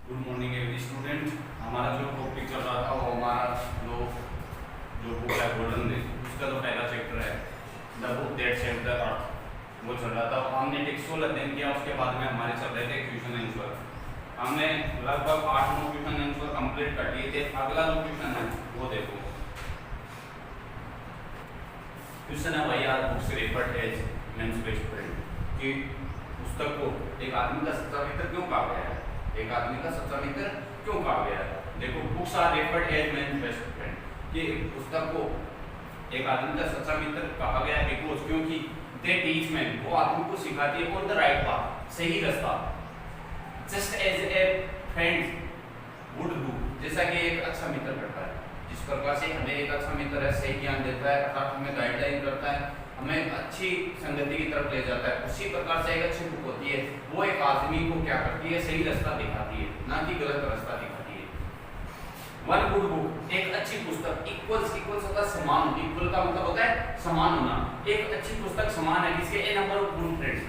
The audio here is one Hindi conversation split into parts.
Good morning every student. हमारा जो टॉपिक चल रहा था वो हमारा जो बुक है गोल्डन डेज, उसका जो पहला चैप्टर है the book that saved the earth वो चल रहा था। हमने टेक्सुअल अध्ययन किया, उसके बाद में हमारे चल रहे थे क्वेश्चन आंसर। हमने लगभग 8-9 क्वेश्चन आंसर कंप्लीट कर लिए थे। अगला जो क्वेश्चन है वो देखो। क्वेश्चन है वही आज बुक से referred as man's best friend कि पुस्तक को एक आदमी का सच्चा मित्र क्यों कहा गया है, एक आदमी का सच्चा मित्र क्यों कहा गया है। देखो, books are referred as man's best friend कि पुस्तक को एक आदमी का सच्चा मित्र कहा गया है बिकॉज़ क्योंकि दे टीच मैन, वो आदमी को सिखाती है ऑन द राइट पाथ, सही रास्ता। Just as a friend would do, जैसा कि एक अच्छा मित्र करता है, जिस प्रकार से हमें एक अच्छा मित्र है सही ज्ञान देता है अर्थात हमें गाइडलाइन करता है, हमें अच्छी संगति की तरफ ले जाता है, उसी प्रकार से एक अच्छी बुक होती है वो एक आदमी को क्या करती है, सही रास्ता दिखाती है, ना कि गलत रास्ता दिखाती है। वन गुड बुक, एक अच्छी पुस्तक, इक्वल्स होता है समान, इक्वल का मतलब होता है समान होना। एक अच्छी पुस्तक समान है किसके, ए नंबर ऑफ गुड फ्रेंड्स,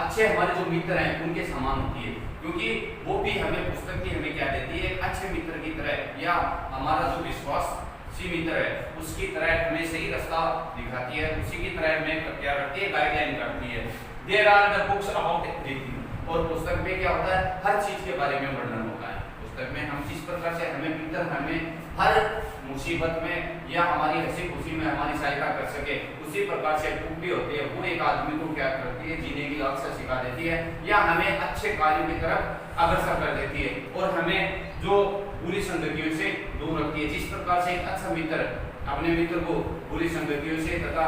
अच्छे हमारे जो मित्र हैं उनके समान होती है, क्योंकि वो भी हमें पुस्तक की हमें क्या देती है, एक अच्छे मित्र की तरह, या हमारा जो विश्वास मित्र है उसकी तरह हमें सही रास्ता दिखाती है, उसी की तरह हमें क्या करती है, गाइडलाइन करती है। There are the books about everything, और पुस्तक में क्या होता है, हर चीज के बारे में वर्णन होता है। पुस्तक में हम जिस प्रकार से हमें मित्र हमें हर मुसीबत में या हमारी हंसी खुशी में हमारी सहायता कर सके, उसी प्रकार से बुक भी होती है, वो एक आदमी को क्या करती है, जीने की लालसा सिखा देती है या हमें अच्छे कार्यों की तरफ अग्रसर कर देती है और हमें जो बुरी संगतियों से दूर रखती है। जिस प्रकार से एक अच्छा मित्र अपने मित्र को बुरी संगतियों से तथा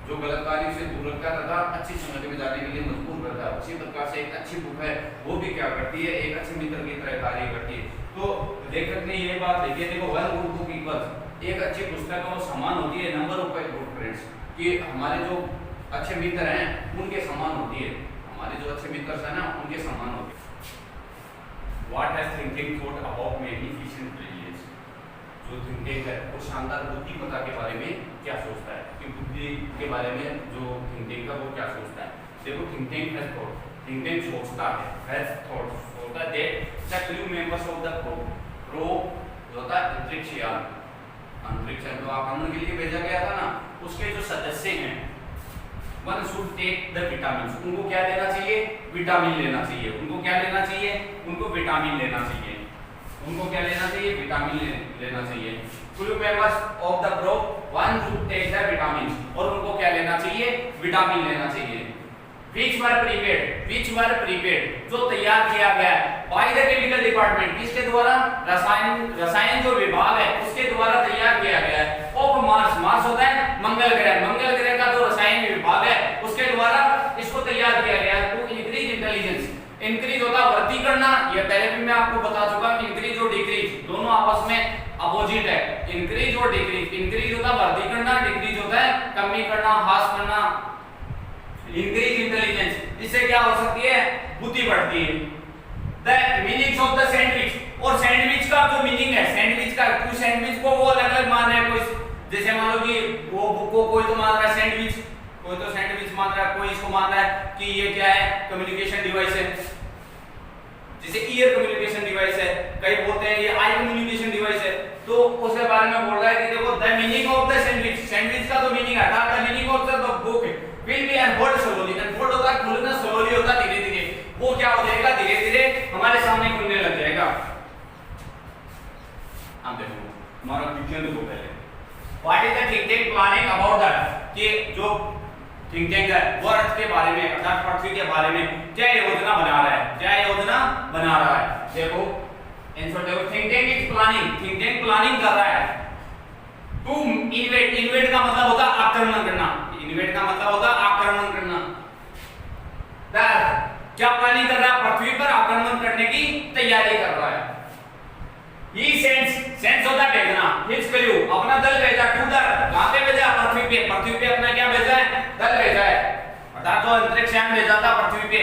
जो गलत कार्यों से दूर रखता है तथा अच्छी संगति में जाने के लिए मजबूर करता है, उसी प्रकार से एक अच्छी बुक है वो भी क्या करती है, एक अच्छे मित्र की तरह कार्य करती है। तो लेखक ने ये बात लिखी है, देखो, वन गुड बुक इक्वल्स, एक अच्छी पुस्तक वो समान होती है नंबर ऑफ गुड फ्रेंड्स, कि हमारे जो अच्छे मित्र हैं उनके समान होती है, हमारे जो अच्छे मित्र हैं ना उनके समान होती है। What has thinking thought about magnificent brilliance? जो थिंकिंग है वो शानदार बुद्धिमत्ता के बारे में क्या सोचता है, कि बुद्धि के बारे में जो थिंकिंग का वो क्या सोचता है। देखो, थिंकिंग हैज थॉट, थिंकिंग सोचता है, हैज थॉट सोचता है that the crew members of the pro होता है अंतरिक्ष यान, अंतरिक्ष यान जो आक्रमण के लिए भेजा गया था ना, उसके जो सदस्य हैं one should take the vitamin, उनको क्या लेना चाहिए, विटामिन लेना चाहिए। उनको क्या लेना चाहिए, उनको विटामिन लेना चाहिए। उनको क्या लेना चाहिए, विटामिन लेना चाहिए। Crew members of the group one should take the vitamin, और उनको क्या लेना चाहिए, विटामिन लेना चाहिए। which were prepared जो तैयार किया गया है by the chemical department, किसके द्वारा, रसायन जो विभाग है उसके द्वारा तैयार किया गया है। ऑफ मार्स होता है मंगल ग्रह का जो रसायन विभाग है उसके द्वारा इसको तैयार किया गया है। टू इंक्रीज इंटेलिजेंस, इंक्रीज होता है वृद्धि करना, ये पहले भी मैं आपको बता चुका हूं, इंक्रीज और डिक्रीज दोनों आपस में अपोजिट है, इंक्रीज और डिक्रीज। इंक्रीज होता है वृद्धि करना, डिक्रीज होता है कमी करना, ह्रास करना। इंक्रीज इंटेलिजेंस, इससे क्या हो सकती है, बुद्धि बढ़ती है। The meanings of the sandwich, और सैंडविच का जो मीनिंग है, सैंडविच का, कुछ सैंडविच को वो अलग अलग मान रहा है, कोई जैसे मान लो कि वो बुक को कोई तो मान रहा है सैंडविच, कोई तो सैंडविच मान रहा है, कोई इसको मान रहा है कि ये क्या है, कम्युनिकेशन डिवाइस है, जैसे ईयर कम्युनिकेशन डिवाइस है, कई बोलते हैं ये आई कम्युनिकेशन डिवाइस है। तो उसके बारे में बोल रहा है कि देखो, the meaning of the sandwich, sandwich का तो मीनिंग है, the meaning of the book will be unfold slowly, unfold होता है खुलना, स्लोली होता है धीरे धीरे, वो क्या हो जाएगा, धीरे धीरे हमारे सामने खुलने लग जाएगा। अब देखो हमारा क्वेश्चन देखो पहले, what is the thinking planning about that, कि जो थिंकिंग है वो अर्थ के बारे में अर्थात पृथ्वी के बारे में क्या योजना बना रहा है, क्या योजना बना रहा है। देखो आंसर देखो, thinking is planning, thinking planning कर रहा है टू इन्वेट, इन्वेट का मतलब होता है आक्रमण करना, इन्वेट का मतलब होता है आक्रमण करना। क्या प्लानिंग कर रहा है, पृथ्वी पर आक्रमण करने की तैयारी कर रहा है। ही सेंस होता है भेजना, हिज क्रू अपना दल भेजा, टू द कहां पे भेजा, पृथ्वी पे अपना क्या भेजा है, दल भेजा है, अर्थात जो अंतरिक्ष यान भेजा था पृथ्वी पे,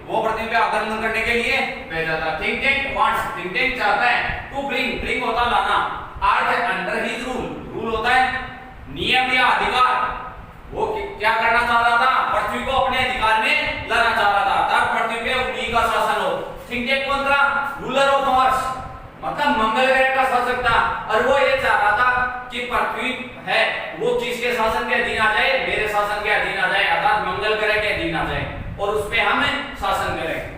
वो पृथ्वी पे आक्रमण करने के लिए भेजा था। Think tank wants, think tank चाहता है टू ब्रिंग होता लाना, अर्थ अंडर हिज रूल होता है नियम या अधिकार, वो क्या करना चाह रहा था, पृथ्वी को अपने अधिकार में लाना चाह रहा था, अर्थात पृथ्वी पे उन्हीं का शासन हो। थिंक टैंक कौन था, रूलर और वो ये चाह रहा था कि पृथ्वी है वो किसके शासन के अधीन आ जाए, मेरे शासन के अधीन आ जाए, अर्थात मंगल ग्रह के अधीन आ जाए और उस पे हम शासन करें।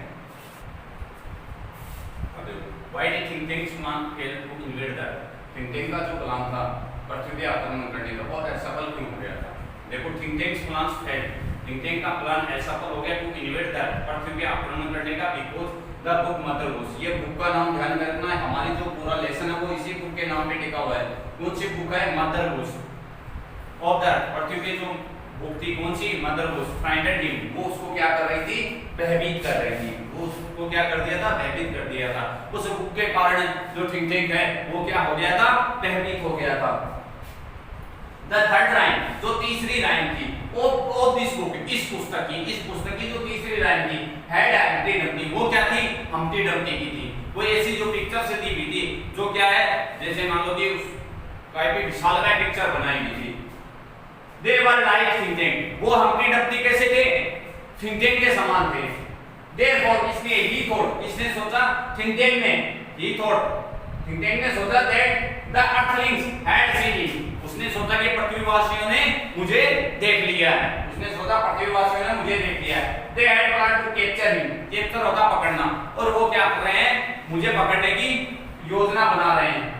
Why did think tanks man fail to invade that? Think tank का जो प्लान था पृथ्वी पे आक्रमण करने का बहुत असफल क्यों हो गया था? देखो think tanks plans failed. Think tank का प्लान असफल हो गया to invade that पृथ्वी पे आक्रमण करने का because the book Mother Goose। ये बुक का नाम ध्यान रखना है, हमारी जो पूरा लेसन है वो इसी बुक के नाम पे टिका हुआ है। कौन सी बुक है? Mother goose of that. पृथ्वी पे जो बुक थी कौन सी? Mother goose. फ्राइटेंड हिम, वो उसको क्या कर रही थी? भयभीत कर रही थी। वो उसको क्या कर दिया था? भयभीत कर दिया था। उस बुक के कारण जो थिंक टैंक है वो क्या हो गया था? भयभीत हो गया था। द थर्ड लाइन, जो तीसरी लाइन थी ऑफ दिस बुक, इस पुस्तक की जो तीसरी लाइन थी, हैड हम्प्टी डम्पटी, वो क्या थी? हम्प्टी डम्पटी की थी। वो ऐसी जो पिक्चर से दी हुई थी, जो क्या है, जैसे मान लो कि उस काफी विशालकाय पिक्चर बनाई गई थी। दे वर लाइक थिंक टैंक, वो हम्प्टी डम्पटी कैसे थे? थिंक टैंक के समान थे। देयरफॉर इसने ही थॉट, इसने सोचा, थिंक टैंक ने ही थॉट, थिंक टैंक ने सोचा that the Earthlings had seen him, उसने सोचा कि पृथ्वीवासियों ने मुझे देख लिया है, उसने सोचा पृथ्वीवासियों ने मुझे देख लिया है। They had plan to capture him, capture होता पकड़ना, और वो क्या कर रहे हैं? मुझे पकड़ने की योजना बना रहे हैं।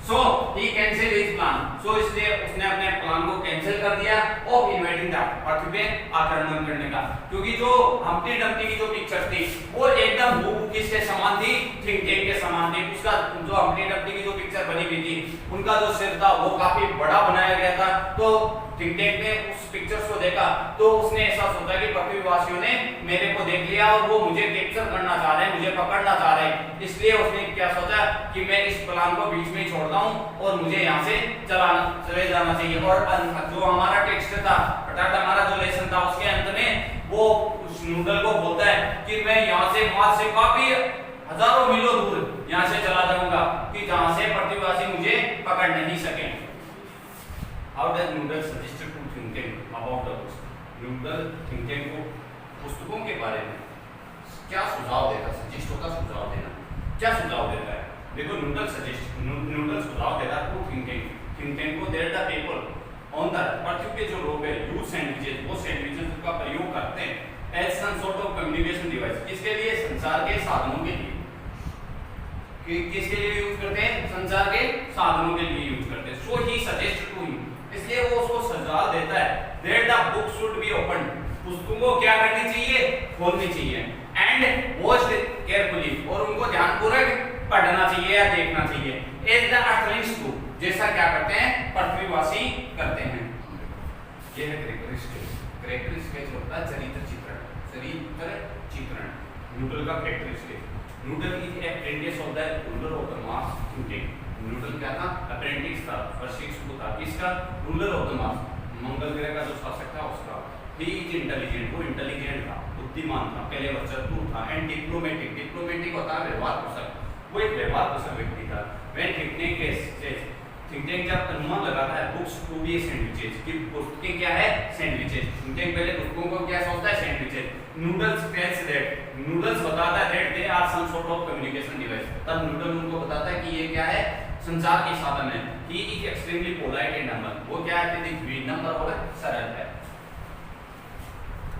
सो ही कैंसिल हिज प्लान, सो इसलिए उसने अपने प्लान को कैंसिल कर दिया ऑफ इन्वाइटिंग दैट, पृथ्वी पे आक्रमण करने का। क्योंकि जो हम्प्टी डम्पटी की जो पिक्चर थी वो एकदम हूबहू किसके समान थी? थिंक टैंक के समान थी। उसका जो हम्प्टी डम्पटी की जो पिक्चर बनी हुई थी, उनका जो सिर था वो काफी बड़ा बनाया गया था। तो थिंक टैंक ने उस पिक्चर्स को देखा तो उसने ऐसा सोचा कि पृथ्वीवासियों ने मेरे को देख लिया और वो मुझे कैप्चर करना चाह रहे हैं, मुझे पकड़ना चाह रहे हैं। इसलिए उसने क्या सोचा कि मैं इस प्लान को बीच में छोड़ दूं और मुझे यहाँ से चले जाना चाहिए। और जो हमारा टेक्स्ट था, अर्थात हमारा जो लेसन था, उसके अंत में वो उस नूडल को बोलता है कि मैं यहाँ से मार्स से काफी हजारों मीलों दूर यहाँ से चला जाऊंगा कि जहाँ से पृथ्वीवासी मुझे पकड़ नहीं सके। How does Noodle suggest to think tank about the books? Noodle think tank को पुस्तकों के बारे में क्या सुझाव देता? सजेस्ट होता सुझाव देना, क्या सुझाव देता है? देखो नूडल सुझाव देता है थिंक टैंक को, there the people on the पृथ्वी पे जो लोग हैं यूज सैंडविचेस, वो सैंडविचेस का प्रयोग करते हैं as some sort of communication device, किसके लिए? संचार के साधनों के लिए। किसके लिए यूज करते हैं? संचार के साधनों के लिए यूज करते हैं। सो ही सजेस्ट टू हिम, इसलिए वो उसको सुझाव देता है that the book should be open, पुस्तकों को क्या करनी चाहिए? खोलनी चाहिए। एंड वॉच्ड केयरफुली, और उनको ध्यानपूर्वक पढ़ना चाहिए या देखना चाहिए। एज द अर्थलिंग्स डू, जैसा क्या करते हैं? पृथ्वीवासी करते हैं। ये है कैरेक्टरिस्टिक होता है चरित्र चित्रण, नूडल का characteristic. Noodle is apprentice of the ruler of the mass thinking. Noodle क्या था? अप्रेंटिस था, शिक्षक था। किसका? रूलर ऑफ द मास, मंगल ग्रह का जो शासक था उसका। ही इज इंटेलिजेंट, वो इंटेलिजेंट था, बुद्धिमान था, पहले चतुर था। एंड डिप्लोमेटिक होता है व्यवहार कुशल, वो एक व्यवहार कुशल व्यक्ति था। व्हेन थिंक टैंक जब अनुमान लगाता है बुक्स टू बी सैंडविचेस, कि पुस्तकें क्या है? सैंडविचेस। थिंक टैंक पहले पुस्तकों को क्या सोचता है? Sandwiches. Noodles tells that, noodles बताता है that they are some sort of communication device, तब नूडल उनको बताता है कि ये क्या है? संचार के साधन है। He is extremely polite and humble, वो क्या है? अत्यधिक विनम्र और सरल है।